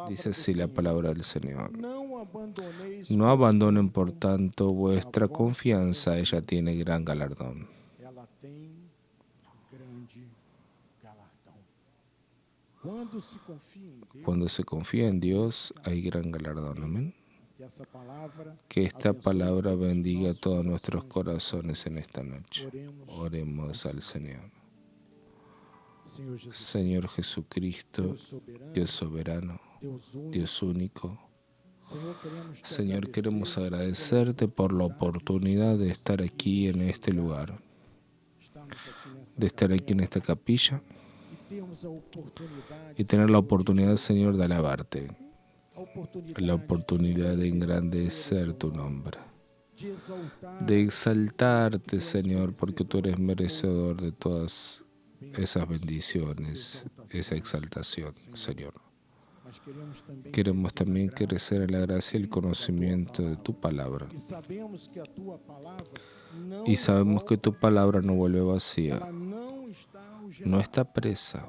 Dice así la palabra del Señor. No abandonen, por tanto, vuestra confianza, ella tiene gran galardón. Cuando se confía en Dios, hay gran galardón. Amén. Que esta palabra bendiga todos nuestros corazones en esta noche. Oremos al Señor. Señor Jesucristo, Dios soberano, Dios único. Señor, queremos agradecerte por la oportunidad de estar aquí en este lugar, de estar aquí en esta capilla y tener la oportunidad, Señor, de alabarte, la oportunidad de engrandecer tu nombre, de exaltarte, Señor, porque tú eres merecedor de todas esas bendiciones, esa exaltación, Señor. Queremos también crecer en la gracia y el conocimiento de tu palabra. Y sabemos que tu palabra no vuelve vacía, no está presa.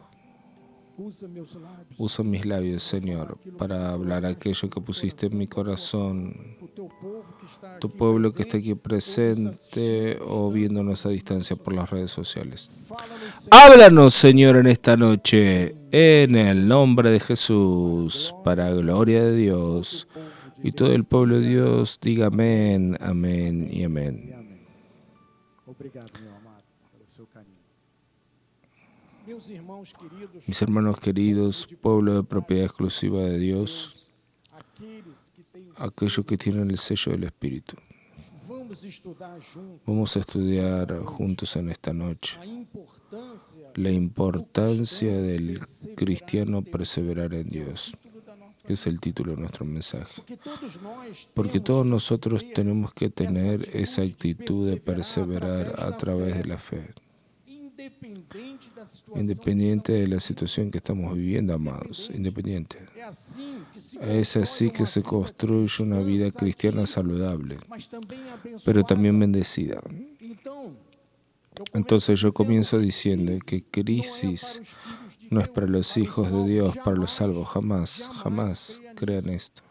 Usa mis labios, Señor, para hablar aquello que pusiste en mi corazón. Tu pueblo que está aquí presente o viéndonos a distancia por las redes sociales. Háblanos, Señor, en esta noche, en el nombre de Jesús, para gloria de Dios. Y todo el pueblo de Dios diga amén, amén y amén. Mis hermanos queridos, pueblo de propiedad exclusiva de Dios, aquellos que tienen el sello del Espíritu. Vamos a estudiar juntos en esta noche la importancia del cristiano perseverar en Dios, que es el título de nuestro mensaje. Porque todos nosotros tenemos que tener esa actitud de perseverar a través de la fe. Independiente de la situación que estamos viviendo, amados, independiente. Es así que se construye una vida cristiana saludable, pero también bendecida. Entonces yo comienzo diciendo que crisis no es para los hijos de Dios, para los salvos, jamás, jamás crean esto.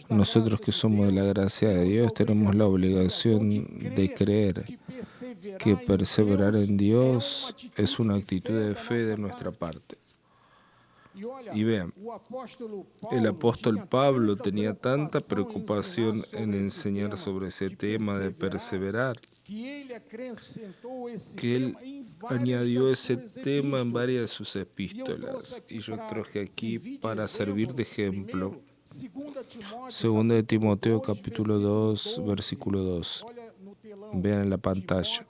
Nosotros que somos de la gracia de Dios tenemos la obligación de creer que perseverar en Dios es una actitud de fe de nuestra parte. Y vean, el apóstol Pablo tenía tanta preocupación en enseñar sobre ese tema de perseverar, que él añadió ese tema en varias de sus epístolas. Y yo traje aquí para servir de ejemplo 2 de Timoteo capítulo 2, versículo 2. Vean en la pantalla.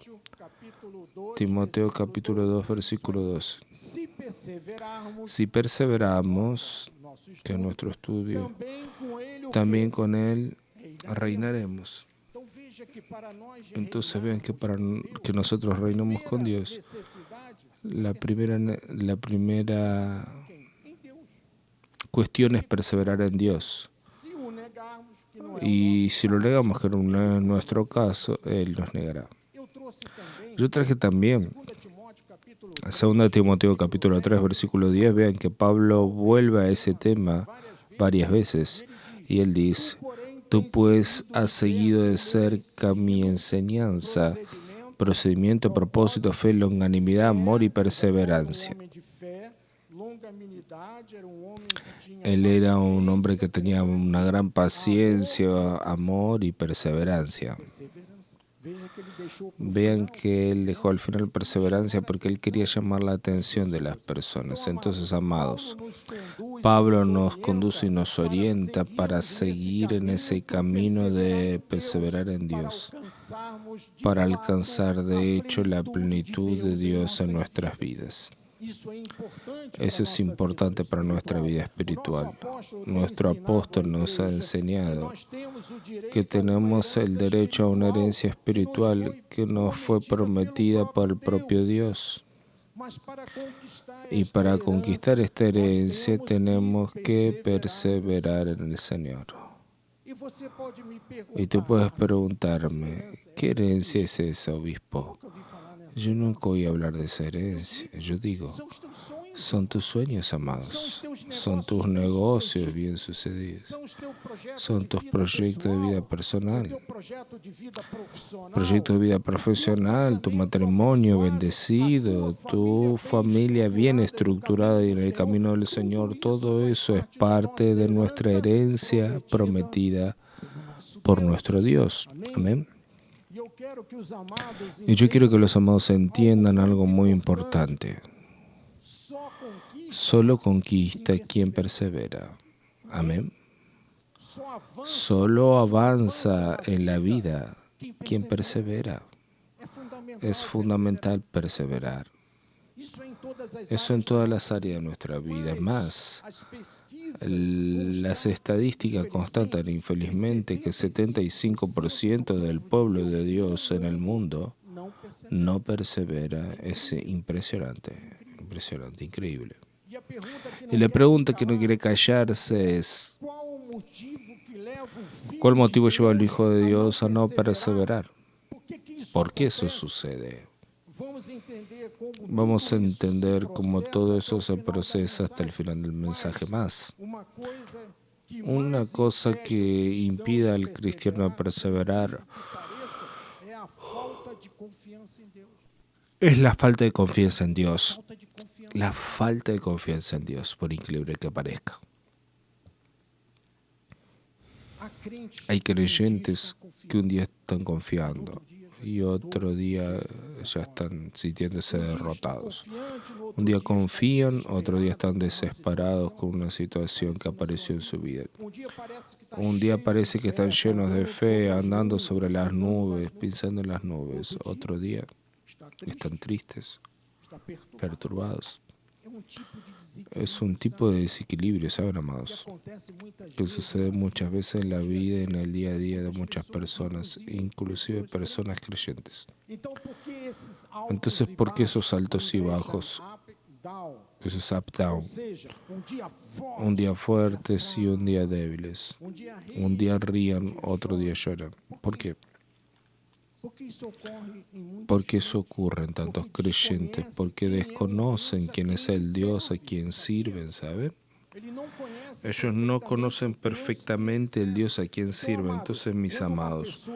Timoteo capítulo 2, versículo 2. Si perseveramos, que es nuestro estudio, también con Él reinaremos. Entonces vean que para que nosotros reinemos con Dios, la primera cuestión es perseverar en Dios. Y si lo negamos, que no es nuestro caso, Él nos negará. Yo traje también 2 Timoteo capítulo 3, versículo 10. Vean que Pablo vuelve a ese tema varias veces. Y él dice: tú pues has seguido de cerca mi enseñanza, procedimiento, propósito, fe, longanimidad, amor y perseverancia. Él era un hombre que tenía una gran paciencia, amor y perseverancia. Vean que él dejó al final perseverancia porque él quería llamar la atención de las personas. Entonces, amados, Pablo nos conduce y nos orienta para seguir en ese camino de perseverar en Dios, para alcanzar de hecho la plenitud de Dios en nuestras vidas. Eso es importante para nuestra vida espiritual. Nuestro apóstol nos ha enseñado que tenemos el derecho a una herencia espiritual que nos fue prometida por el propio Dios. Y para conquistar esta herencia tenemos que perseverar en el Señor. Y tú puedes preguntarme, ¿qué herencia es esa, obispo? Yo nunca oí hablar de esa herencia. Yo digo, Son tus sueños, amados. Son tus negocios bien sucedidos. Son tus proyectos de vida personal. Proyecto de vida profesional, tu matrimonio bendecido, tu familia bien estructurada y en el camino del Señor. Todo eso es parte de nuestra herencia prometida por nuestro Dios. Amén. Y yo quiero que los amados entiendan algo muy importante. Solo conquista quien persevera. Amén. Solo avanza en la vida quien persevera. Es fundamental perseverar. Eso en todas las áreas de nuestra vida. Más, las estadísticas constatan infelizmente que 75% del pueblo de Dios en el mundo no persevera. Es impresionante, impresionante, increíble. Y la pregunta que no quiere callarse es: ¿cuál motivo lleva al Hijo de Dios a no perseverar? ¿Por qué eso sucede? Vamos a entender cómo todo eso se procesa hasta el final del mensaje. Más, una cosa que impida al cristiano perseverar es la falta de confianza en Dios. La falta de confianza en Dios, por increíble que parezca. Hay creyentes que un día están confiando y otro día ya están sintiéndose derrotados. Un día confían, otro día están desesperados con una situación que apareció en su vida. Un día parece que están llenos de fe, andando sobre las nubes, pensando en las nubes. Otro día están tristes, perturbados. Es un tipo de desequilibrio, ¿saben, amados? Que sucede muchas veces en la vida y en el día a día de muchas personas, inclusive personas creyentes. Entonces, ¿por qué esos altos y bajos? Esos up-down. Un día fuertes y un día débiles. Un día rían, otro día lloran. ¿Por qué? Porque eso ocurre en tantos creyentes, porque desconocen quién es el Dios a quien sirven, ¿saben? Ellos no conocen perfectamente el Dios a quien sirven. Entonces, mis amados,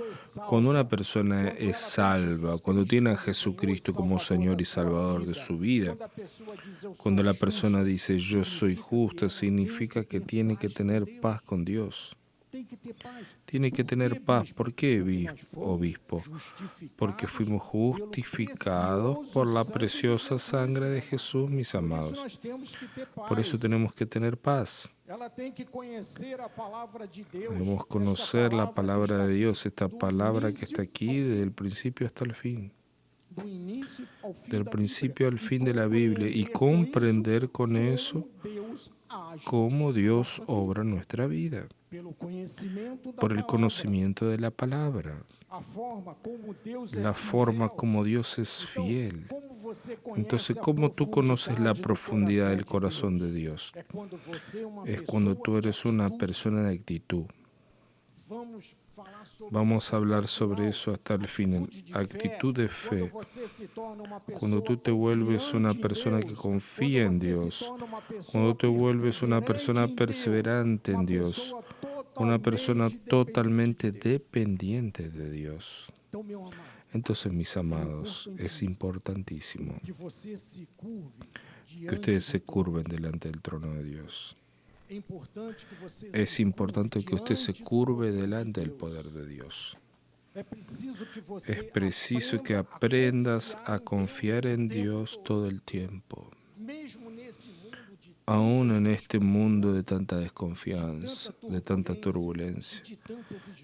cuando una persona es salva, cuando tiene a Jesucristo como Señor y Salvador de su vida, cuando la persona dice yo soy justa, significa que tiene que tener paz con Dios. Tiene que tener paz. ¿Por qué, obispo? Porque fuimos justificados por la preciosa sangre de Jesús, mis amados. Por eso tenemos que tener paz. Debemos conocer la palabra de Dios, esta palabra que está aquí desde el principio hasta el fin. Del principio al fin de la Biblia, y comprender con eso cómo Dios obra en nuestra vida. Por el conocimiento de la palabra, la forma como Dios es fiel. Entonces, ¿cómo tú conoces la profundidad del corazón de Dios? Es cuando tú eres una persona de actitud. Vamos a hablar sobre eso hasta el final. Actitud de fe. Cuando tú te vuelves una persona que confía en Dios, cuando te vuelves una persona perseverante en Dios, una persona totalmente dependiente de Dios. Entonces, mis amados, es importantísimo que ustedes se curven delante del trono de Dios. Es importante que usted se curve delante del poder de Dios. Es preciso que aprendas a confiar en Dios todo el tiempo. Aún en este mundo de tanta desconfianza, de tanta turbulencia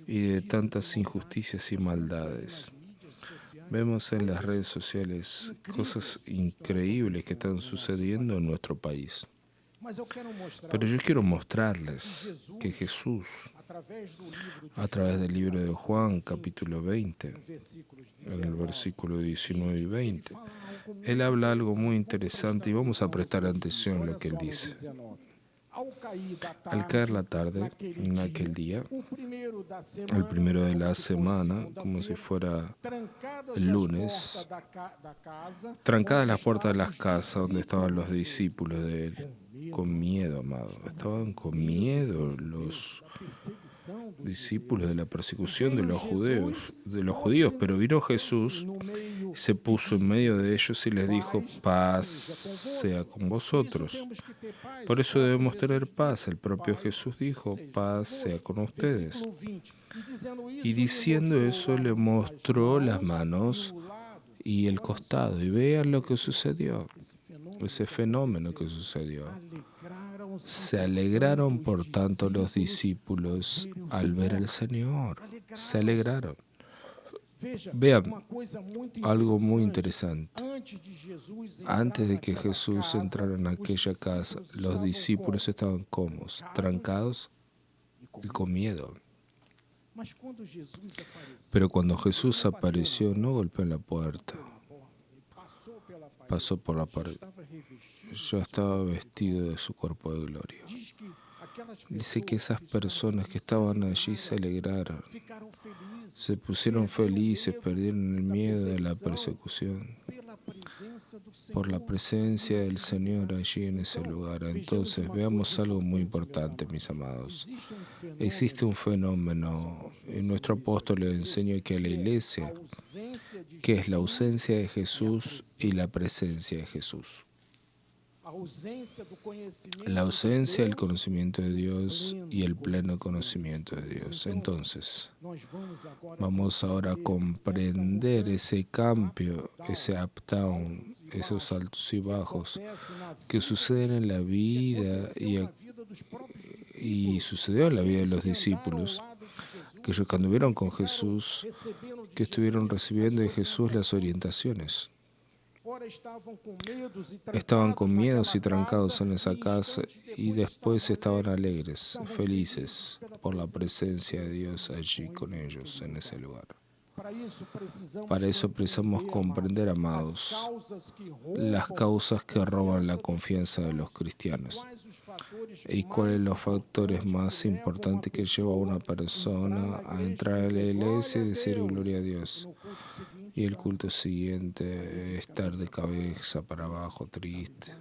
y de tantas injusticias y maldades. Vemos en las redes sociales cosas increíbles que están sucediendo en nuestro país. Pero yo quiero mostrarles que Jesús, a través del libro de Juan, capítulo 20, en el versículo 19 y 20, Él habla algo muy interesante y vamos a prestar atención a lo que Él dice. Al caer la tarde, en aquel día, el primero de la semana, como si fuera el lunes, trancadas las puertas de las casas donde estaban los discípulos de él, con miedo, amado. Estaban con miedo los discípulos de la persecución de los judíos, pero vino Jesús, se puso en medio de ellos y les dijo: paz sea con vosotros. Por eso debemos tener paz. El propio Jesús dijo: paz sea con ustedes. Y diciendo eso le mostró las manos y el costado. Y vean lo que sucedió, ese fenómeno que sucedió. Se alegraron, por tanto, los discípulos al ver al Señor. Se alegraron. Vean algo muy interesante. Antes de que Jesús entrara en aquella casa, los discípulos estaban cómodos, trancados y con miedo. Pero cuando Jesús apareció, no golpeó en la puerta, pasó por la pared. Ya estaba vestido de su cuerpo de gloria. Dice que esas personas que estaban allí se alegraron, se pusieron felices, perdieron el miedo de la persecución por la presencia del Señor allí en ese lugar. Entonces, veamos algo muy importante, mis amados. Existe un fenómeno, y nuestro apóstol le enseña que a la iglesia, que es la ausencia de Jesús y la presencia de Jesús. La ausencia del conocimiento de Dios y el pleno conocimiento de Dios. Entonces, vamos ahora a comprender ese cambio, ese up-down, esos altos y bajos que suceden en la vida y sucedió en la vida de los discípulos, que ellos cuando anduvieron con Jesús, que estuvieron recibiendo de Jesús las orientaciones. Estaban con miedos y trancados en esa casa y después estaban alegres, felices por la presencia de Dios allí con ellos en ese lugar. Para eso precisamos comprender, amados, las causas que roban la confianza de los cristianos y cuáles son los factores más importantes que llevan a una persona a entrar a la iglesia y decir gloria a Dios. Y el culto siguiente, estar de cabeza para abajo, triste.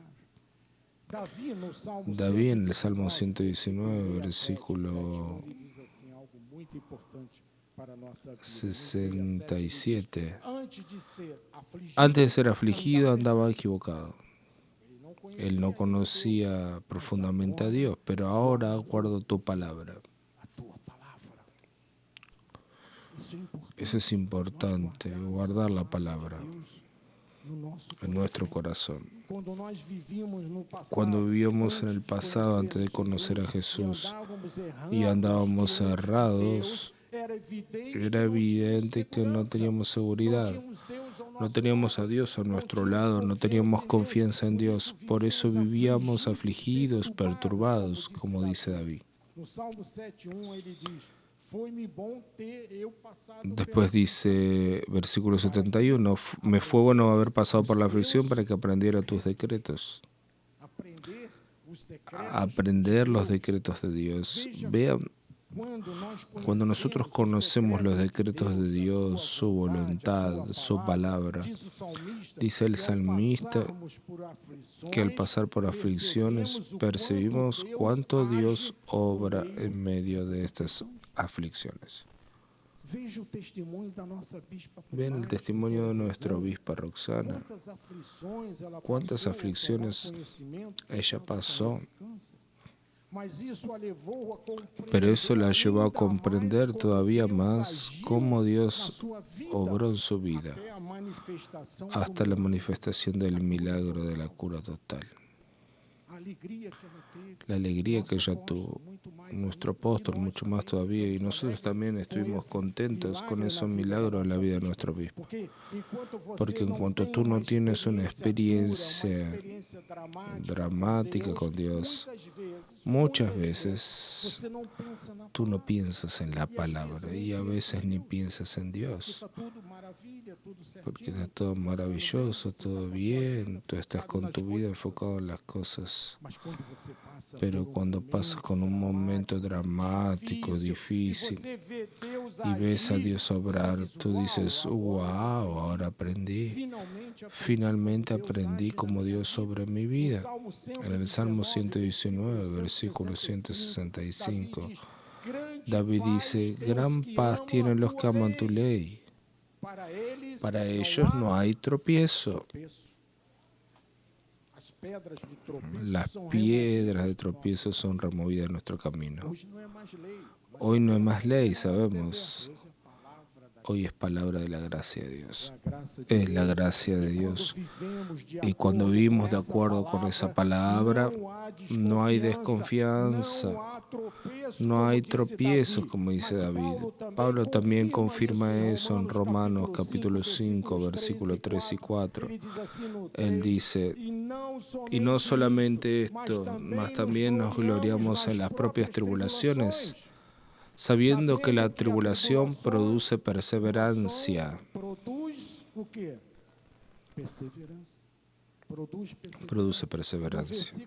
David en el Salmo 119, versículo 67. Antes de ser afligido andaba equivocado. Él no conocía profundamente a Dios, pero ahora guardo tu palabra. Eso es importante, guardar la palabra en nuestro corazón. Cuando vivíamos en el pasado antes de conocer a Jesús y andábamos errados, era evidente que no teníamos seguridad, no teníamos a Dios a nuestro lado, no teníamos confianza en Dios. Por eso vivíamos afligidos, perturbados, como dice David. Después dice, versículo 71, me fue bueno haber pasado por la aflicción para que aprendiera tus decretos. Aprender los decretos de Dios. Vean, cuando nosotros conocemos los decretos de Dios, su voluntad, su palabra, dice el salmista que al pasar por aflicciones percibimos cuánto Dios obra en medio de estas aflicciones. Ven el testimonio de nuestra obispa Roxana. ¿Cuántas aflicciones ella pasó? Pero eso la llevó a comprender todavía más cómo Dios obró en su vida, hasta la manifestación del milagro de la cura total. La alegría que ella tuvo, nuestro apóstol mucho más todavía, y nosotros también estuvimos contentos con esos milagros en la vida de nuestro obispo. Porque en cuanto tú no tienes una experiencia dramática con Dios, Muchas veces tú no piensas en la palabra y a veces ni piensas en Dios, porque está todo maravilloso, todo bien, tú estás con tu vida enfocado en las cosas. Pero cuando pasas con un momento dramático, difícil, y ves a Dios obrar, tú dices, wow, ahora aprendí. Finalmente aprendí cómo Dios obra en mi vida. En el Salmo 119, versículo 165, David dice, gran paz tienen los que aman tu ley. Para ellos no hay tropiezo. Las piedras de tropiezo son removidas de nuestro camino. Hoy no hay más ley, sabemos. Hoy es palabra de la gracia de Dios. Es la gracia de Dios. Y cuando vivimos de acuerdo con esa palabra, no hay desconfianza, no hay tropiezos, como dice David. Pablo también confirma eso en Romanos capítulo 5, versículos 3 y 4. Él dice, y no solamente esto, mas también nos gloriamos en las propias tribulaciones, sabiendo que la tribulación produce perseverancia. Produce perseverancia.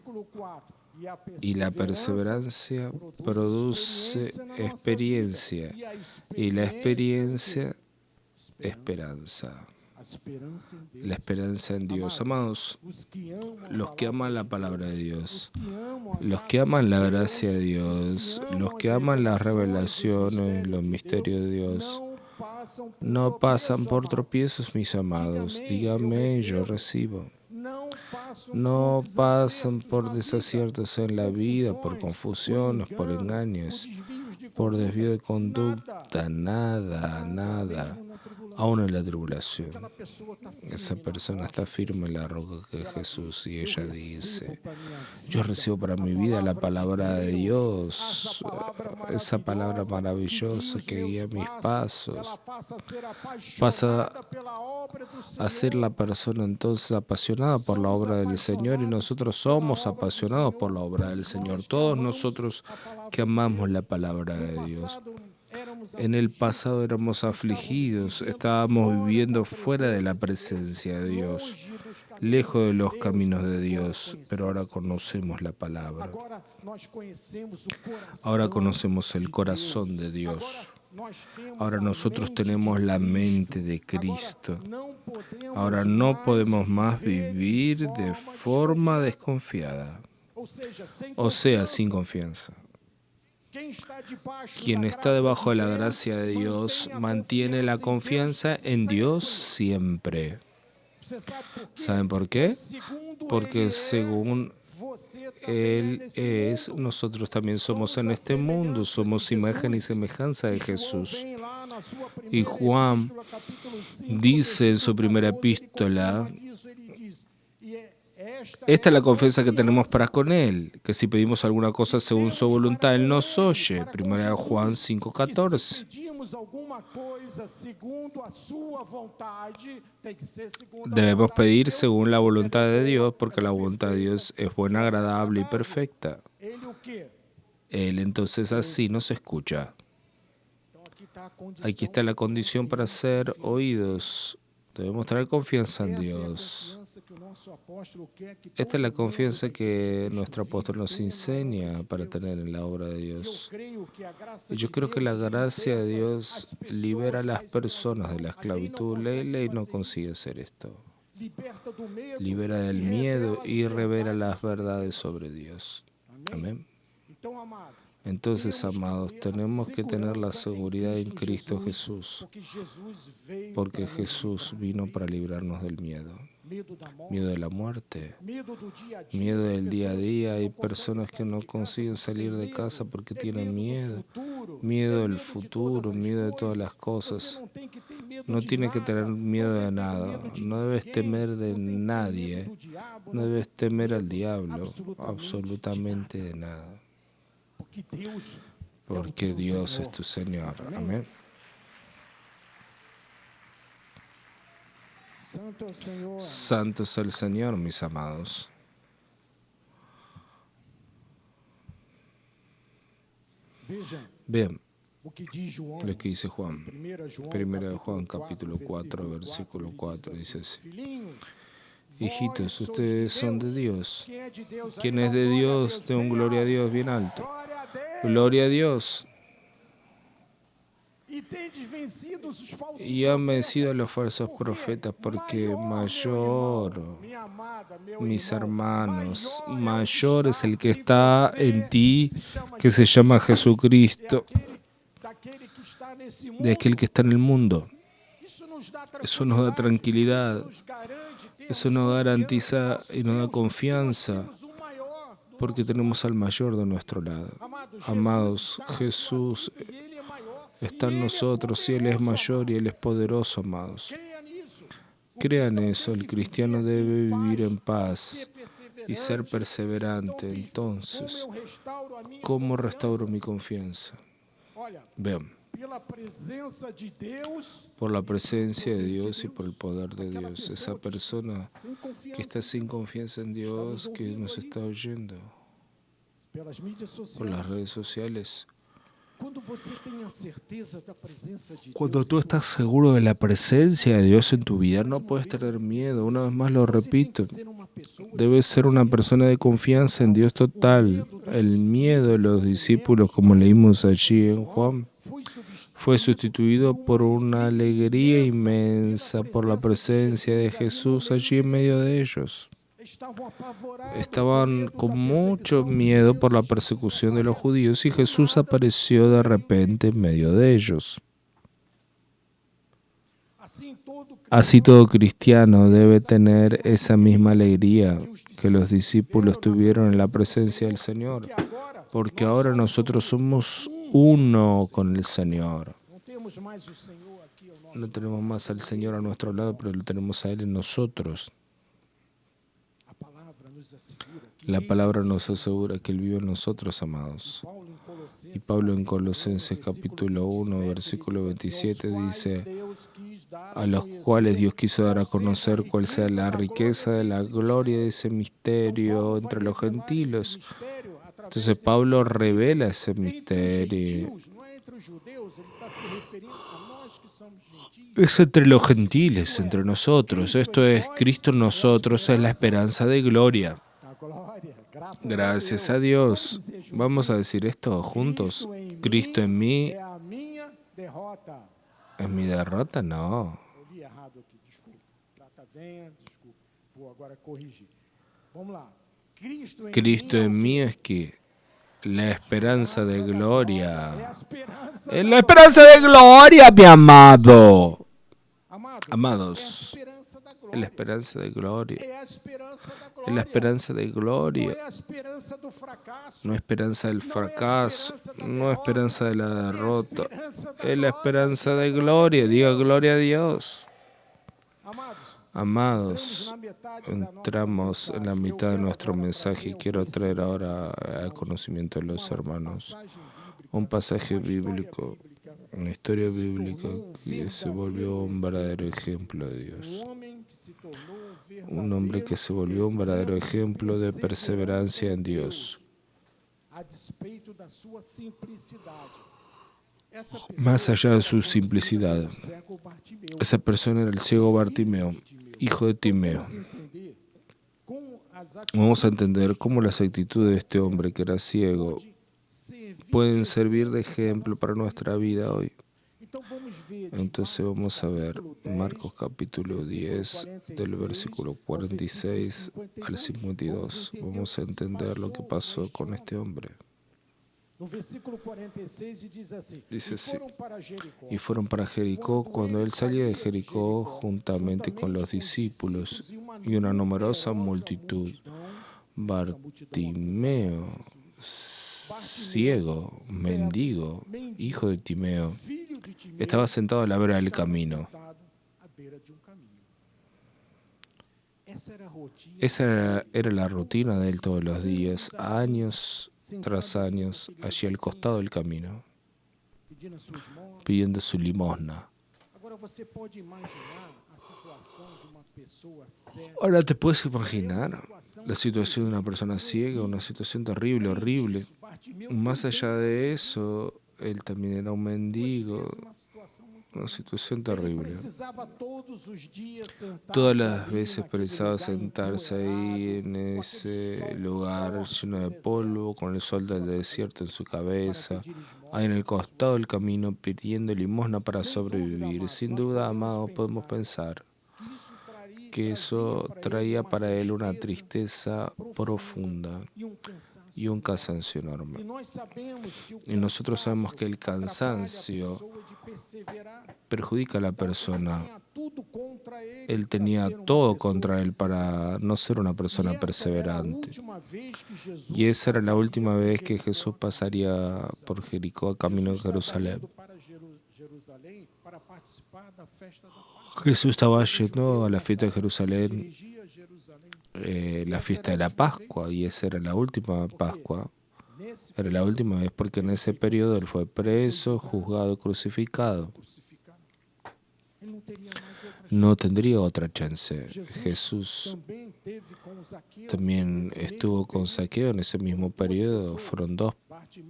Y la perseverancia produce experiencia. Y la experiencia, esperanza. La esperanza en Dios. Amados, los que aman la palabra de Dios, los que aman la gracia de Dios, los que aman las revelaciones, los misterios de Dios, no pasan por tropiezos, mis amados. Dígame, yo recibo. No pasan por desaciertos en la vida, por confusiones, por engaños, por desvío de conducta, nada. Aún en la tribulación, esa persona está firme en la roca que es Jesús y ella dice, yo recibo para mi vida la palabra de Dios, esa palabra maravillosa que guía mis pasos. Pasa a ser la persona entonces apasionada por la obra del Señor y nosotros somos apasionados por la obra del Señor. Todos nosotros que amamos la palabra de Dios. En el pasado éramos afligidos, estábamos viviendo fuera de la presencia de Dios, lejos de los caminos de Dios, pero ahora conocemos la palabra. Ahora conocemos el corazón de Dios. Ahora nosotros tenemos la mente de Cristo. Ahora no podemos más vivir de forma desconfiada, o sea, sin confianza. Quien está debajo de la gracia de Dios mantiene la confianza en Dios siempre. ¿Saben por qué? Porque según Él es, nosotros también somos en este mundo, somos imagen y semejanza de Jesús. Y Juan dice en su primera epístola, esta es la confianza que tenemos para con Él, que si pedimos alguna cosa según su voluntad, Él nos oye. 1 Juan 5:14. Debemos pedir según la voluntad de Dios, porque la voluntad de Dios es buena, agradable y perfecta. Él entonces así nos escucha. Aquí está la condición para ser oídos. Debemos tener confianza en Dios. Esta es la confianza que nuestro apóstol nos enseña para tener en la obra de Dios. Y yo creo que la gracia de Dios libera a las personas de la esclavitud. La ley no consigue hacer esto. Libera del miedo y revela las verdades sobre Dios. Amén. Entonces, amados, tenemos que tener la seguridad en Cristo Jesús, porque Jesús vino para librarnos del miedo. Miedo de la muerte, miedo del día a día. Hay personas que no consiguen salir de casa porque tienen miedo. Miedo del futuro, miedo de todas las cosas. No tienes que tener miedo de nada. No debes temer de nadie. No debes temer al diablo. Absolutamente de nada. Porque Dios es tu Señor. Amén. Santo es el Señor, mis amados. Vean lo que dice Juan. Primera de Juan, capítulo 4, versículo 4, dice así. Hijitos, ustedes son de Dios. Quien es de Dios, den gloria a Dios bien alto. Gloria a Dios. Y han vencido a los falsos profetas, porque mayor, mis hermanos, mayor es el que está en ti, que se llama Jesucristo, de aquel que está en el mundo. Eso nos da tranquilidad, eso nos garantiza y nos da confianza, porque tenemos al mayor de nuestro lado. Amados, Jesús está en nosotros y Él es mayor y Él es poderoso, amados. Crean eso, el cristiano debe vivir en paz y ser perseverante. Entonces, ¿cómo restauro mi confianza? Vean, por la presencia de Dios y por el poder de Dios. Esa persona que está sin confianza en Dios, que nos está oyendo por las redes sociales. Cuando tú estás seguro de la presencia de Dios en tu vida, no puedes tener miedo. Una vez más lo repito. Debes ser una persona de confianza en Dios total. El miedo de los discípulos, como leímos allí en Juan, fue sustituido por una alegría inmensa por la presencia de Jesús allí en medio de ellos. Estaban con mucho miedo por la persecución de los judíos y Jesús apareció de repente en medio de ellos. Así todo cristiano debe tener esa misma alegría que los discípulos tuvieron en la presencia del Señor, porque ahora nosotros somos uno con el Señor. No tenemos más al Señor a nuestro lado, pero lo tenemos a Él en nosotros. La palabra nos asegura que Él vive en nosotros, amados. Y Pablo en Colosenses capítulo 1, versículo 27 dice, a los cuales Dios quiso dar a conocer cuál sea la riqueza de la gloria de ese misterio entre los gentiles. Entonces Pablo revela ese misterio. Es entre los gentiles, entre nosotros. Esto es Cristo en nosotros, es la esperanza de gloria. Gracias a Dios. Vamos a decir esto juntos. Cristo en mí. ¿En mi derrota? No. Cristo en mí es que la esperanza de gloria. Es la esperanza de gloria, mi amado. Amados, es la esperanza de gloria. Es la esperanza de gloria. No esperanza del fracaso, no esperanza de la derrota. Es la esperanza de gloria. Diga gloria a Dios. Amados, entramos en la mitad de nuestro mensaje y quiero traer ahora al conocimiento de los hermanos un pasaje bíblico, una historia bíblica que se volvió un verdadero ejemplo de Dios. Un hombre que se volvió un verdadero ejemplo de perseverancia en Dios. Más allá de su simplicidad, esa persona era el ciego Bartimeo, hijo de Timeo. Vamos a entender cómo las actitudes de este hombre que era ciego pueden servir de ejemplo para nuestra vida hoy. Entonces vamos a ver Marcos capítulo 10, del versículo 46 al 52. Vamos a entender lo que pasó con este hombre. Dice así, y fueron para Jericó. Cuando él salía de Jericó juntamente con los discípulos y una numerosa multitud, Bartimeo, ciego, mendigo, hijo de Timeo, estaba sentado a la vera del camino. Esa era la rutina de él todos los días, años tras años, allí al costado del camino, pidiendo su limosna. Ahora te puedes imaginar la situación de una persona ciega, una situación terrible, horrible. Más allá de eso, él también era un mendigo, una situación terrible. Todas las veces precisaba sentarse ahí en ese lugar lleno de polvo, con el sol del desierto en su cabeza, ahí en el costado del camino pidiendo limosna para sobrevivir. Sin duda, amados, podemos pensar que eso traía para él una tristeza profunda y un cansancio enorme. Y nosotros sabemos que el cansancio perjudica a la persona. Él tenía todo contra él para no ser una persona perseverante. Y esa era la última vez que Jesús pasaría por Jericó a camino de Jerusalén. Jesús estaba yendo a la fiesta de Jerusalén, la fiesta de la Pascua, y esa era la última Pascua. Era la última vez porque en ese periodo él fue preso, juzgado, crucificado. No tendría otra chance. Jesús también estuvo con Zaqueo en ese mismo periodo. Fueron dos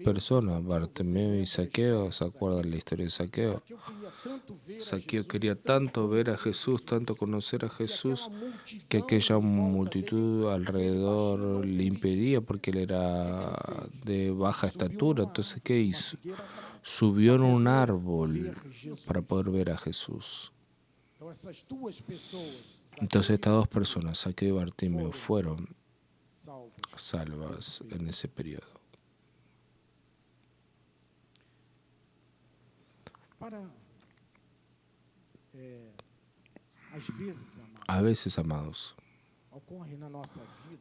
personas, Bartimeo y Zaqueo. ¿Se acuerdan la historia de Zaqueo? Zaqueo quería tanto ver a Jesús, tanto conocer a Jesús, que aquella multitud alrededor le impedía porque él era de baja estatura. Entonces, ¿qué hizo? Subió en un árbol para poder ver a Jesús. Entonces estas dos personas, Zaqueo y Bartimeo, fueron salvas en ese periodo. A veces, amados,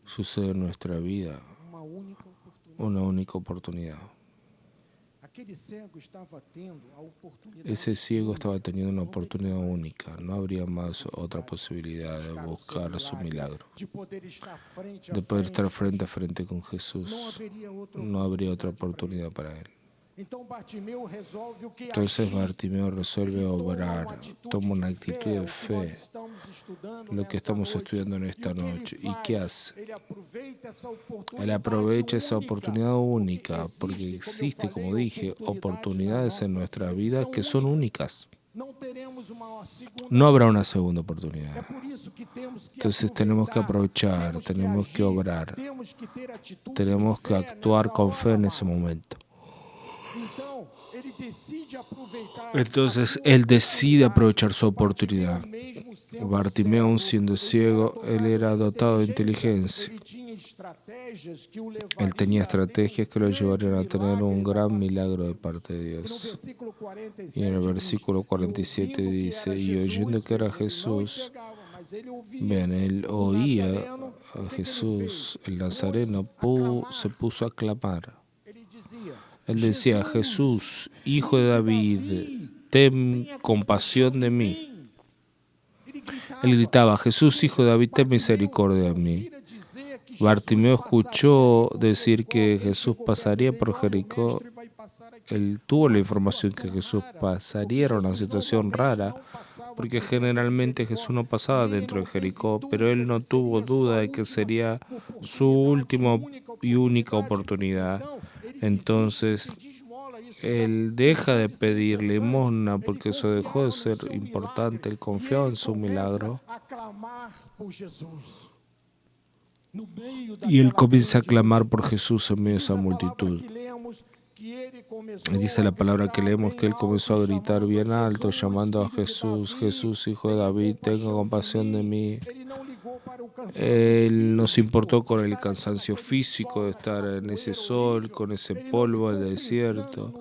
sucede en nuestra vida una única oportunidad. Ese ciego estaba teniendo una oportunidad única. No habría más otra posibilidad de buscar su milagro, de poder estar frente a frente con Jesús. No habría otra oportunidad para él. Entonces Bartimeo resuelve obrar, toma una actitud de fe, lo que estamos estudiando en esta noche. ¿Y qué hace? Él aprovecha esa oportunidad única, porque existe, como dije, oportunidades en nuestra vida que son únicas. No habrá una segunda oportunidad. Entonces tenemos que aprovechar, tenemos que obrar, tenemos que actuar con fe en ese momento. Entonces él decide aprovechar su oportunidad. Bartimeo, aún siendo ciego, él era dotado de inteligencia. Él tenía estrategias que lo llevarían a tener un gran milagro de parte de Dios. Y en el versículo 47 dice, y oyendo que era Jesús, bien, él oía a Jesús, el Nazareno, se puso a clamar. Él decía, Jesús, hijo de David, ten compasión de mí. Él gritaba, Jesús, hijo de David, ten misericordia de mí. Bartimeo escuchó decir que Jesús pasaría por Jericó. Él tuvo la información que Jesús pasaría, era una situación rara, porque generalmente Jesús no pasaba dentro de Jericó, pero él no tuvo duda de que sería su última y única oportunidad. Entonces, él deja de pedir limosna porque eso dejó de ser importante. Él confiaba en su milagro. Y él comienza a clamar por Jesús en medio de esa multitud. Y dice la palabra que leemos que él comenzó a gritar bien alto, llamando a Jesús, Jesús, hijo de David, tenga compasión de mí. Él no se importó con el cansancio físico de estar en ese sol, con ese polvo del desierto.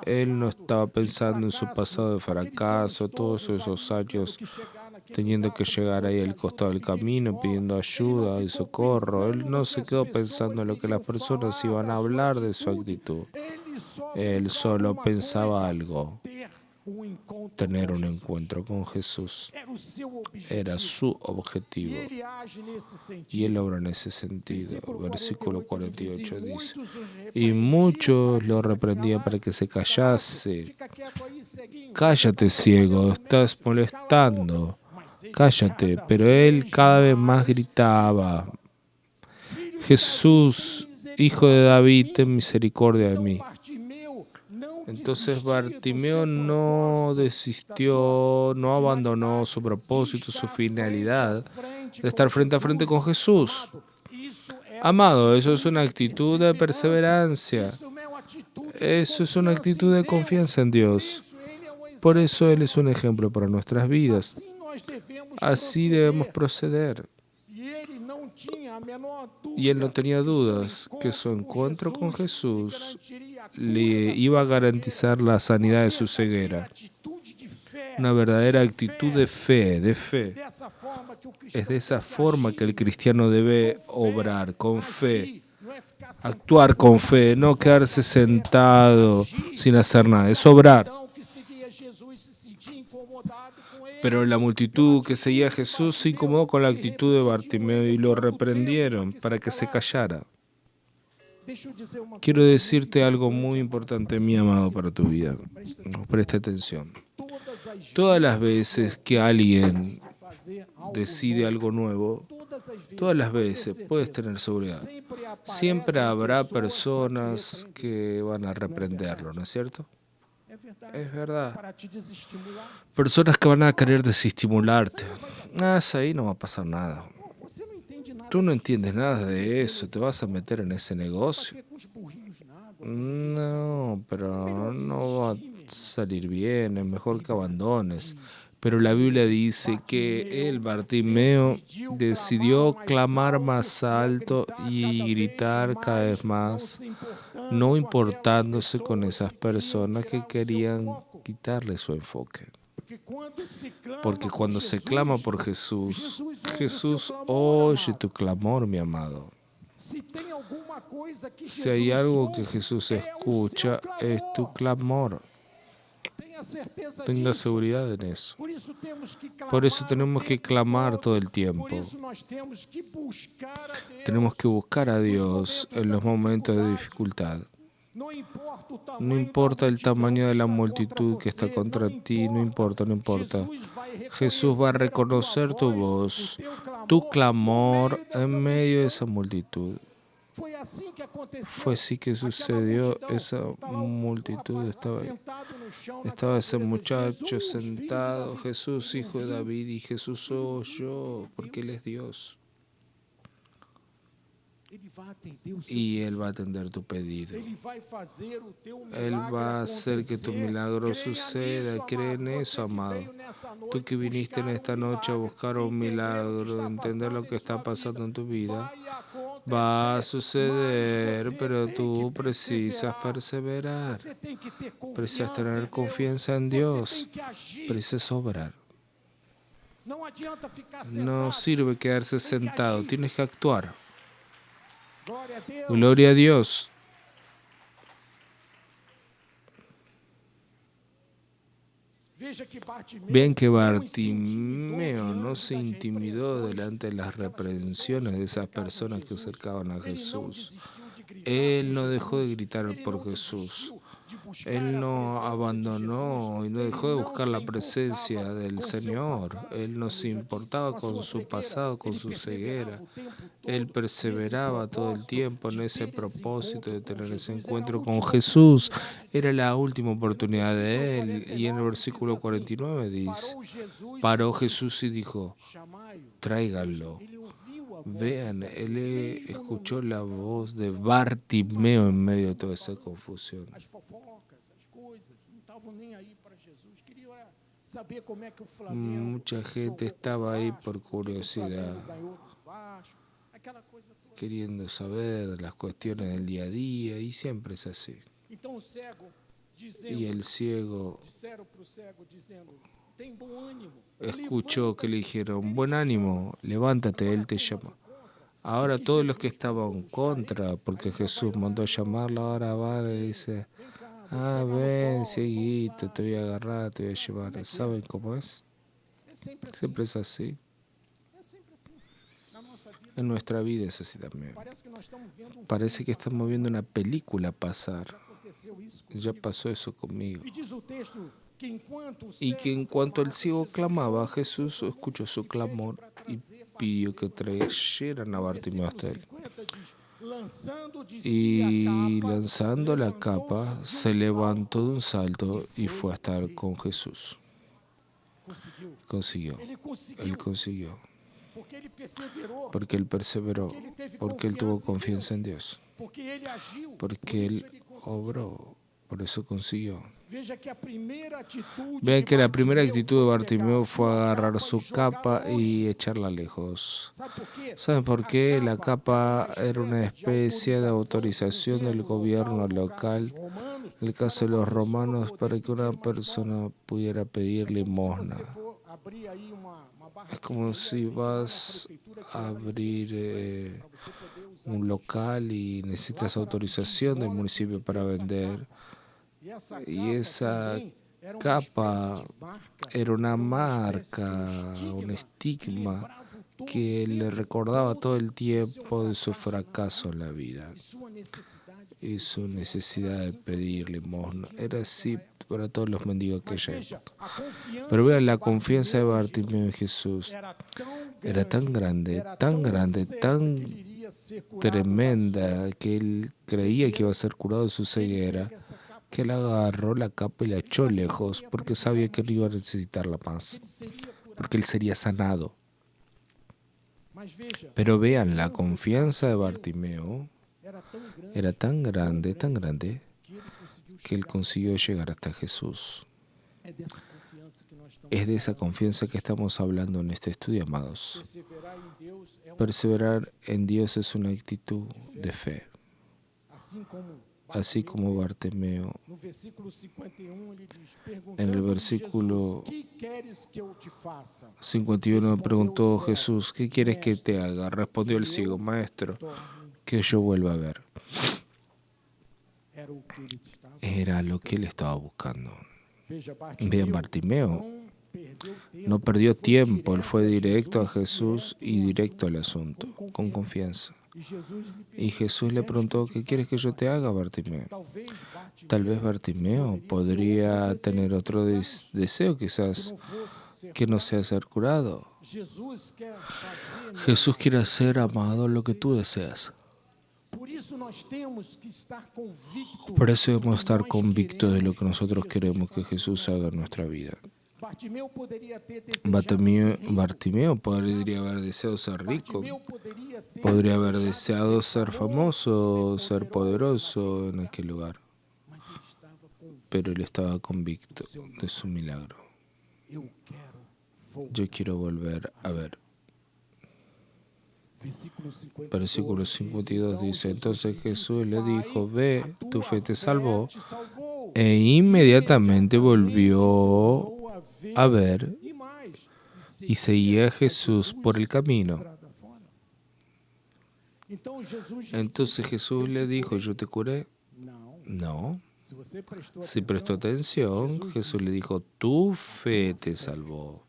Él no estaba pensando en su pasado de fracaso, todos esos años teniendo que llegar ahí al costado del camino, pidiendo ayuda y socorro. Él no se quedó pensando en lo que las personas iban a hablar de su actitud. Él solo pensaba algo: tener un encuentro con Jesús. Era su objetivo. Y él obra en ese sentido. Versículo 48 dice, y muchos lo reprendían para que se callase. Cállate, ciego, estás molestando. Cállate. Pero él cada vez más gritaba, Jesús, Hijo de David, ten misericordia de mí. Entonces Bartimeo no desistió, no abandonó su propósito, su finalidad de estar frente a frente con Jesús. Amado, eso es una actitud de perseverancia. Eso es una actitud de confianza en Dios. Por eso Él es un ejemplo para nuestras vidas. Así debemos proceder. Y él no tenía dudas que su encuentro con Jesús le iba a garantizar la sanidad de su ceguera. Una verdadera actitud de fe, de fe. Es de esa forma que el cristiano debe obrar, con fe. Actuar con fe, no quedarse sentado sin hacer nada, es obrar. Pero la multitud que seguía a Jesús se incomodó con la actitud de Bartimeo y lo reprendieron para que se callara. Quiero decirte algo muy importante, mi amado, para tu vida. Presta atención. Todas las veces que alguien decide algo nuevo, todas las veces puedes tener seguridad. Siempre habrá personas que van a reprenderlo, ¿no es cierto? Es verdad. Personas que van a querer desestimularte. Ahí no va a pasar nada. Tú no entiendes nada de eso. ¿Te vas a meter en ese negocio? No, pero no va a salir bien. Es mejor que abandones. Pero la Biblia dice que él, Bartimeo, decidió clamar más alto y gritar cada vez más, no importándose con esas personas que querían quitarle su enfoque. Porque cuando se clama por Jesús, Jesús oye tu clamor, mi amado. Si hay algo que Jesús escucha, es tu clamor. Tenga seguridad en eso. Por eso tenemos que clamar todo el tiempo. Tenemos que buscar a Dios en los momentos de dificultad. No importa el tamaño de la multitud que está contra ti, no importa. Jesús va a reconocer tu voz, tu clamor en medio de esa multitud. Fue así que sucedió. Esa multitud estaba ese muchacho sentado, Jesús, hijo de David, y Jesús oyó, porque Él es Dios. Y Él va a atender tu pedido. Él va a hacer que tu milagro suceda. Cree en eso, amado. Tú que viniste en esta noche a buscar un milagro, a entender lo que está pasando en tu vida, va a suceder, pero tú precisas perseverar. Precisas tener confianza en Dios. Precisas obrar. No sirve quedarse sentado, tienes que actuar. Gloria a Dios. Vean que Bartimeo no se intimidó delante de las reprensiones de esas personas que se acercaban a Jesús. Él no dejó de gritar por Jesús. Él no abandonó y no dejó de buscar la presencia del Señor. Él no se importaba con su pasado, con su ceguera. Él perseveraba todo el tiempo en ese propósito de tener ese encuentro con Jesús. Era la última oportunidad de él. Y en el versículo 49 dice, paró Jesús y dijo, tráiganlo. Vean, él escuchó la voz de Bartimeo en medio de toda esa confusión. Mucha gente estaba ahí por curiosidad, queriendo saber las cuestiones del día a día, y siempre es así. Y el ciego escuchó que le dijeron, buen ánimo, levántate, Él te llama. Ahora todos los que estaban contra, porque Jesús mandó a llamarlo, ahora va y dice, ven, cieguito, te voy a agarrar, te voy a llevar. ¿Saben cómo es? Siempre es así. En nuestra vida es así también. Parece que estamos viendo una película pasar. Ya pasó eso conmigo. Y que en cuanto el ciego clamaba, Jesús escuchó su clamor y pidió que trajeran a Bartimeo hasta él. y lanzando la capa, se levantó de un salto y fue a estar con Jesús. Consiguió. Él consiguió. Porque él perseveró, porque él tuvo confianza en Dios, porque él obró, por eso consiguió. Vean que la primera actitud de Bartimeo fue agarrar su capa y echarla lejos. ¿Saben por qué? La capa era una especie de autorización del gobierno local, en el caso de los romanos, para que una persona pudiera pedir limosna. Es como si vas a abrir un local y necesitas autorización del municipio para vender. Y esa capa era una marca, un estigma que le recordaba todo el tiempo de su fracaso en la vida y su necesidad de pedir limosna. Era así para todos los mendigos de aquella época. Pero vean, la confianza de Bartimeo en Jesús era tan grande, tan tremenda, que él creía que iba a ser curado de su ceguera, que él agarró la capa y la echó lejos, porque sabía que no iba a necesitarla más, porque él sería sanado. Pero vean, la confianza de Bartimeo era tan grande, que él consiguió llegar hasta Jesús. Es de esa confianza que estamos hablando en este estudio, amados. Perseverar en Dios es una actitud de fe. Así como Bartimeo, en el versículo 51 preguntó Jesús, ¿qué quieres que te haga? Respondió el ciego, Maestro, que yo vuelva a ver. Era lo que él estaba buscando. Vean, Bartimeo no perdió tiempo, él fue directo a Jesús y directo al asunto, con confianza. Y Jesús le preguntó, ¿qué quieres que yo te haga, Bartimeo? Tal vez Bartimeo podría tener otro deseo, quizás, que no sea ser curado. Jesús quiere hacer, amado, lo que tú deseas. Por eso debemos estar convictos de lo que nosotros queremos que Jesús haga en nuestra vida. Bartimeo podría haber deseado ser rico, podría haber deseado ser famoso, ser poderoso en aquel lugar, pero él estaba convicto de su milagro. Yo quiero volver a ver. Versículo 52 dice, entonces Jesús le dijo, ve, tu fe te salvó, e inmediatamente volvió a ver y seguía a Jesús por el camino. Entonces Jesús le dijo, ¿yo te curé? No. Si prestó atención, Jesús le dijo, tu fe te salvó.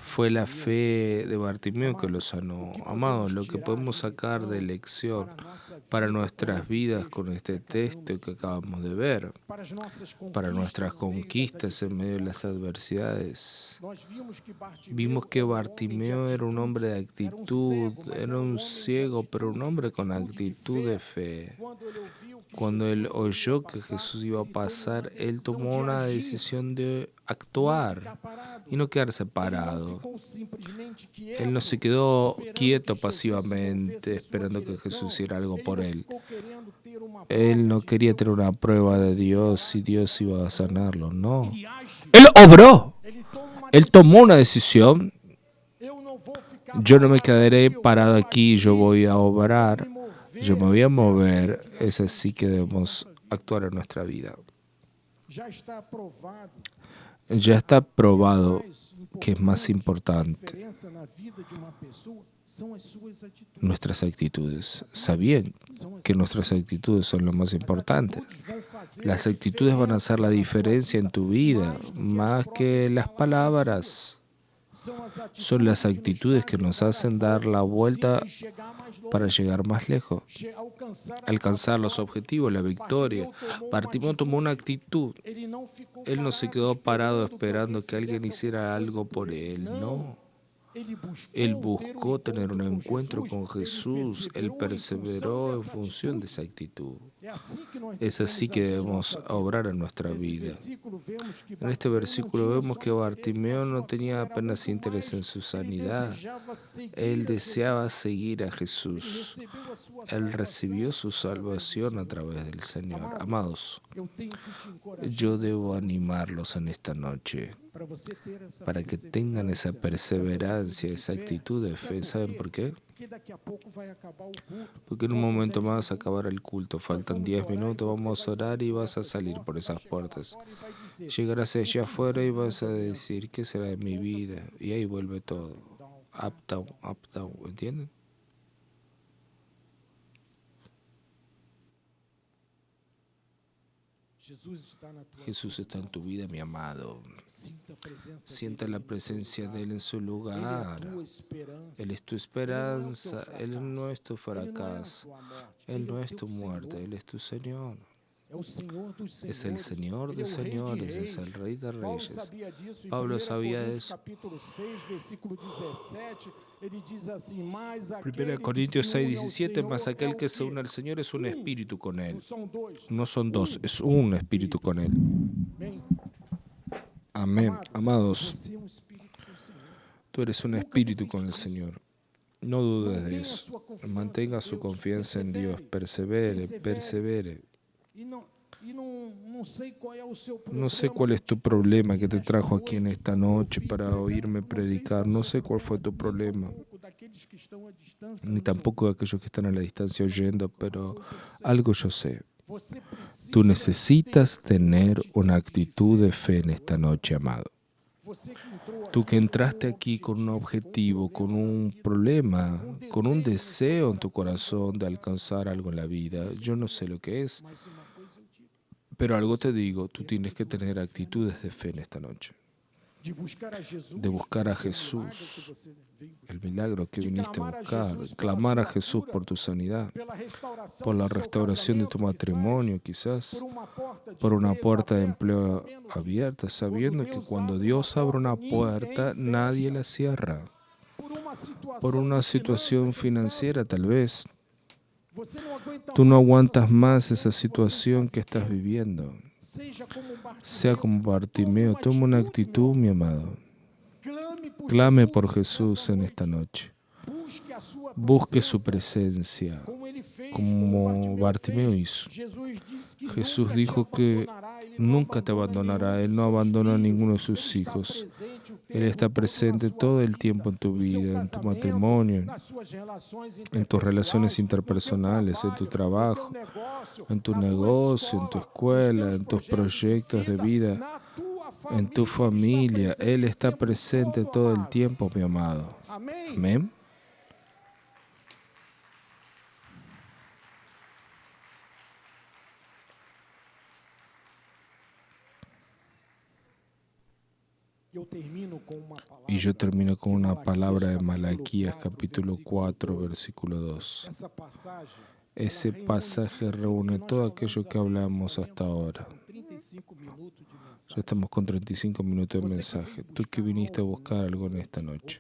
Fue la fe de Bartimeo que lo sanó. Amados, lo que podemos sacar de lección para nuestras vidas con este texto que acabamos de ver, para nuestras conquistas en medio de las adversidades, vimos que Bartimeo era un hombre de actitud, era un ciego, pero un hombre con actitud de fe. Cuando él oyó que Jesús iba a pasar, él tomó una decisión de actuar y no quedarse parado. Él no se quedó quieto pasivamente esperando que Jesús hiciera algo por él. Él no quería tener una prueba de Dios y Dios iba a sanarlo, no. Él obró. Él tomó una decisión. Yo no me quedaré parado aquí, yo voy a obrar, yo me voy a mover. Es así que debemos actuar en nuestra vida. Ya está probado que es más importante nuestras actitudes. ¿Sabían que nuestras actitudes son lo más importante? Las actitudes van a hacer la diferencia en tu vida, más que las palabras. Son las actitudes que nos hacen dar la vuelta para llegar más lejos, alcanzar los objetivos, la victoria. Bartimeo tomó una actitud. Él no se quedó parado esperando que alguien hiciera algo por él, no. Él buscó tener un encuentro con Jesús, él perseveró en función de esa actitud. Es así que debemos obrar en nuestra vida. En este versículo vemos que Bartimeo no tenía apenas interés en su sanidad. Él deseaba seguir a Jesús. Él recibió su salvación a través del Señor. Amados, yo debo animarlos en esta noche para que tengan esa perseverancia, esa actitud de fe. ¿Saben por qué? Porque en un momento más acabará el culto. Faltan 10 minutos, vamos a orar y vas a salir por esas puertas. Llegarás allá afuera y vas a decir, ¿qué será de mi vida? Y ahí vuelve todo. Up, down, ¿entienden? Jesús está en tu vida, mi amado. Sienta la presencia de Él en su lugar. Él es tu esperanza, Él no es tu fracaso, Él no es tu muerte, Él es tu Señor. Es el Señor de señores, es el Rey de reyes. Pablo sabía de eso. 1 Corintios 6:17, mas aquel que se une al Señor es un espíritu con Él. No son dos, es un espíritu con Él. Amén. Amados, tú eres un espíritu con el Señor. No dudes de eso. Mantenga su confianza en Dios. Persevere, persevere. No sé cuál es tu problema que te trajo aquí en esta noche para oírme predicar. No sé cuál fue tu problema, ni tampoco de aquellos que están a la distancia oyendo, pero algo yo sé. Tú necesitas tener una actitud de fe en esta noche, amado. Tú que entraste aquí con un objetivo, con un problema, con un deseo en tu corazón de alcanzar algo en la vida, yo no sé lo que es, pero algo te digo, tú tienes que tener actitudes de fe en esta noche. De buscar a Jesús, el milagro que viniste a buscar, clamar a Jesús por tu sanidad, por la restauración de tu matrimonio quizás, por una puerta de empleo abierta, sabiendo que cuando Dios abre una puerta, nadie la cierra. Por una situación financiera tal vez. Tú no aguantas más esa situación que estás viviendo. Sea como Bartimeo, toma una actitud, mi amado. Clame por Jesús en esta noche. Busque su presencia, como Bartimeo hizo. Jesús dijo que nunca te abandonará. Él no abandona a ninguno de sus hijos. Él está presente todo el tiempo en tu vida, en tu matrimonio, en tus relaciones interpersonales, en tu trabajo, en tu negocio, en tu escuela, en tus proyectos de vida, en tu familia. Él está presente todo el tiempo, mi amado. Amén. Y yo termino con una palabra de Malaquías, capítulo 4, versículo 2. Ese pasaje reúne todo aquello que hablamos hasta ahora. Ya estamos con 35 minutos de mensaje. Tú que viniste a buscar algo en esta noche,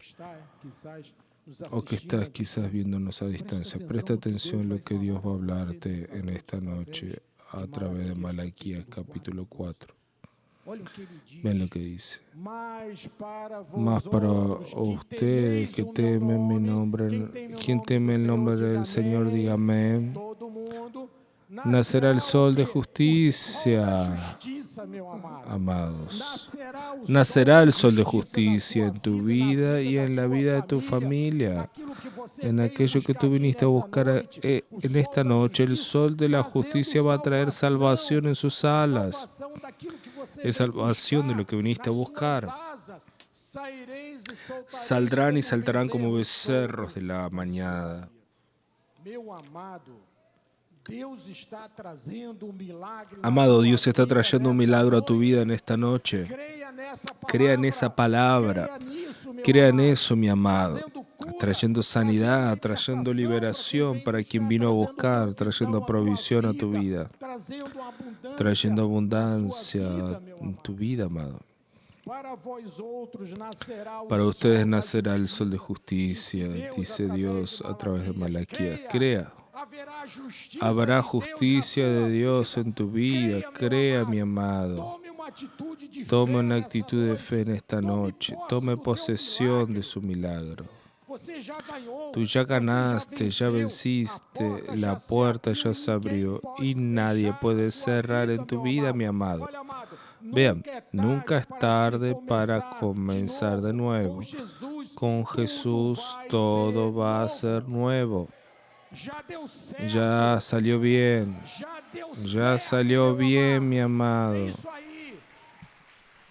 o que estás quizás viéndonos a distancia, presta atención a lo que Dios va a hablarte en esta noche a través de Malaquías, capítulo 4. Ven lo que dice. Más para ustedes que temen mi nombre, quien teme el nombre del Señor, diga amén. Nacerá el sol de justicia, amados. Nacerá el sol de justicia en tu vida y en la vida de tu familia. En aquello que tú viniste a buscar en esta noche, el sol de la justicia va a traer salvación en sus alas. Es salvación de lo que viniste a buscar. Saldrán y saltarán como becerros de la mañana. Amado, Dios está trayendo un milagro a tu vida en esta noche. Crea en esa palabra. Crea en eso, mi amado. Trayendo sanidad, trayendo liberación para quien vino a buscar, trayendo provisión a tu vida, trayendo abundancia en tu vida, amado. Para ustedes nacerá el sol de justicia, dice Dios a través de Malaquías. Crea. Habrá justicia de Dios en tu vida. Crea, mi amado. Tome una actitud de fe en esta noche. Tome posesión de su milagro. Tú ya ganaste, ya venciste, la puerta ya se abrió y nadie puede cerrar en tu vida, mi amado. Vean, nunca es tarde para comenzar de nuevo. Con Jesús todo va a ser nuevo. Ya salió bien. Ya salió bien, mi amado.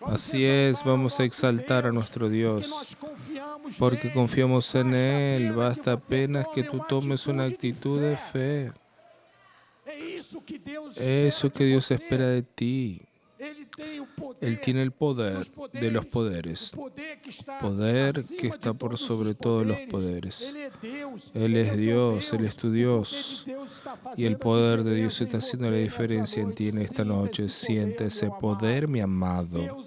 Así es, vamos a exaltar a nuestro Dios, porque confiamos en Él. Basta apenas que tú tomes una actitud de fe. Eso que Dios espera de ti. Él tiene el poder de los poderes, poder que está por sobre todos los poderes. Él es Dios, Él es tu Dios, y el poder de Dios está haciendo la diferencia en ti en esta noche. Siente ese poder, mi amado.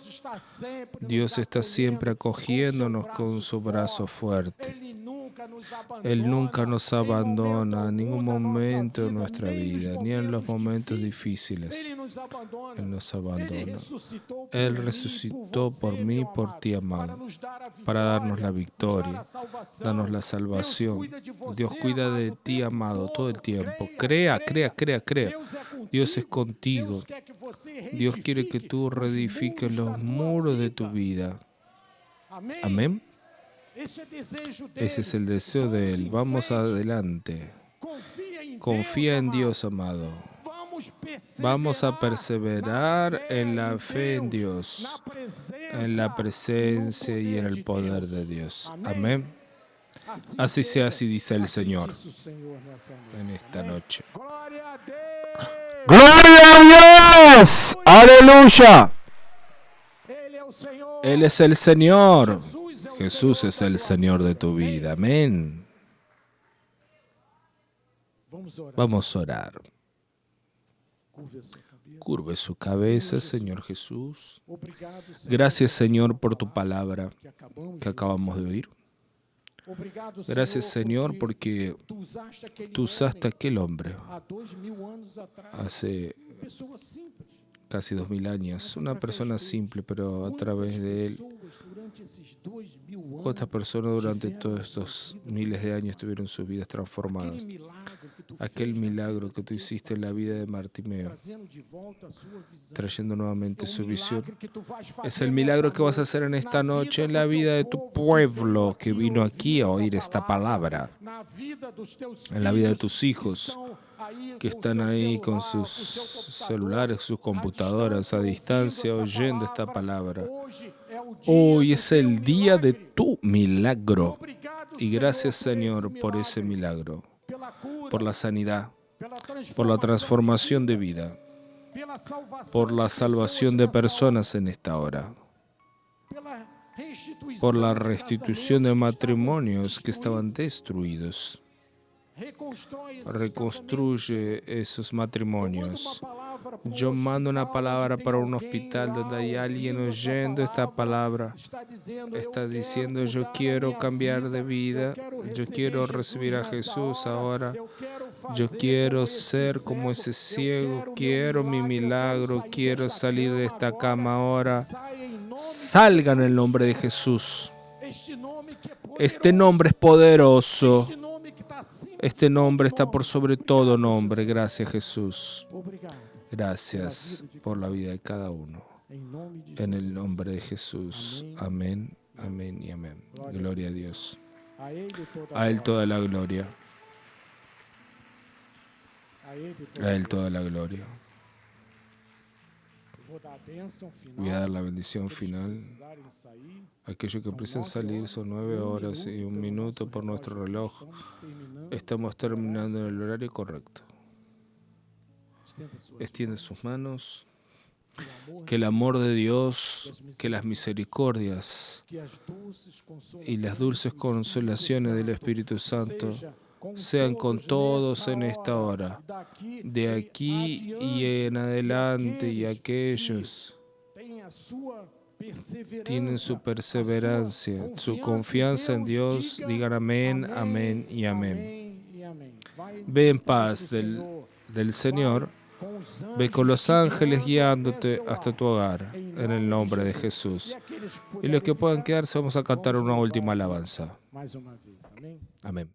Dios está siempre acogiéndonos con su brazo fuerte. Él nunca nos abandona en ningún momento de nuestra vida, ni en los momentos difíciles. Él nos abandona. Él resucitó por mí y por ti, amado, para darnos la victoria, darnos la salvación. Dios cuida de ti, amado, todo el tiempo. Crea, crea, crea, crea. Dios es contigo. Dios quiere que tú reedifiques los muros de tu vida. Amén. Ese es el deseo de Él. Vamos adelante. Confía en Dios, amado. Vamos a perseverar en la fe en Dios, en la presencia y en el poder de Dios. Amén. Así sea, así dice el Señor en esta noche. ¡Gloria a Dios! ¡Aleluya! Él es el Señor. Jesús es el Señor de tu vida. Amén. Vamos a orar. Curve su cabeza, Señor Jesús. Gracias, Señor, por tu palabra que acabamos de oír. Gracias, Señor, porque tú usaste a aquel hombre hace casi 2000 años, una persona simple, pero a través de él, ¿cuántas personas durante todos estos miles de años tuvieron sus vidas transformadas? Aquel milagro que tú hiciste en la vida de Bartimeo, trayendo nuevamente su visión, es el milagro que vas a hacer en esta noche en la vida de tu pueblo que vino aquí a oír esta palabra, en la vida de tus hijos que están ahí con sus celulares, sus computadoras a distancia oyendo esta palabra. Hoy es el día de tu milagro y gracias, Señor, por ese milagro, por la sanidad, por la transformación de vida, por la salvación de personas en esta hora, por la restitución de matrimonios que estaban destruidos. Reconstruye esos matrimonios. Yo mando una palabra para un hospital donde hay alguien oyendo esta palabra. Está diciendo, yo quiero cambiar de vida, yo quiero recibir a Jesús ahora, yo quiero ser como ese ciego, quiero mi milagro, quiero salir de esta cama ahora. Salga en el nombre de Jesús. Este nombre es poderoso. Este nombre está por sobre todo nombre. Gracias, Jesús. Gracias por la vida de cada uno. En el nombre de Jesús. Amén, amén y amén. Gloria a Dios. A Él toda la gloria. A Él toda la gloria. Voy a dar la bendición final. Aquellos que precisan salir son 9 horas y 1 minuto por nuestro reloj. Estamos terminando en el horario correcto. Extiende sus manos. Que el amor de Dios, que las misericordias y las dulces consolaciones del Espíritu Santo sean con todos en esta hora, de aquí y en adelante, y aquellos tienen su perseverancia, su confianza en Dios, digan amén, amén y amén. Ve en paz del Señor, ve con los ángeles guiándote hasta tu hogar, en el nombre de Jesús. Y los que puedan quedarse, vamos a cantar una última alabanza. Amén.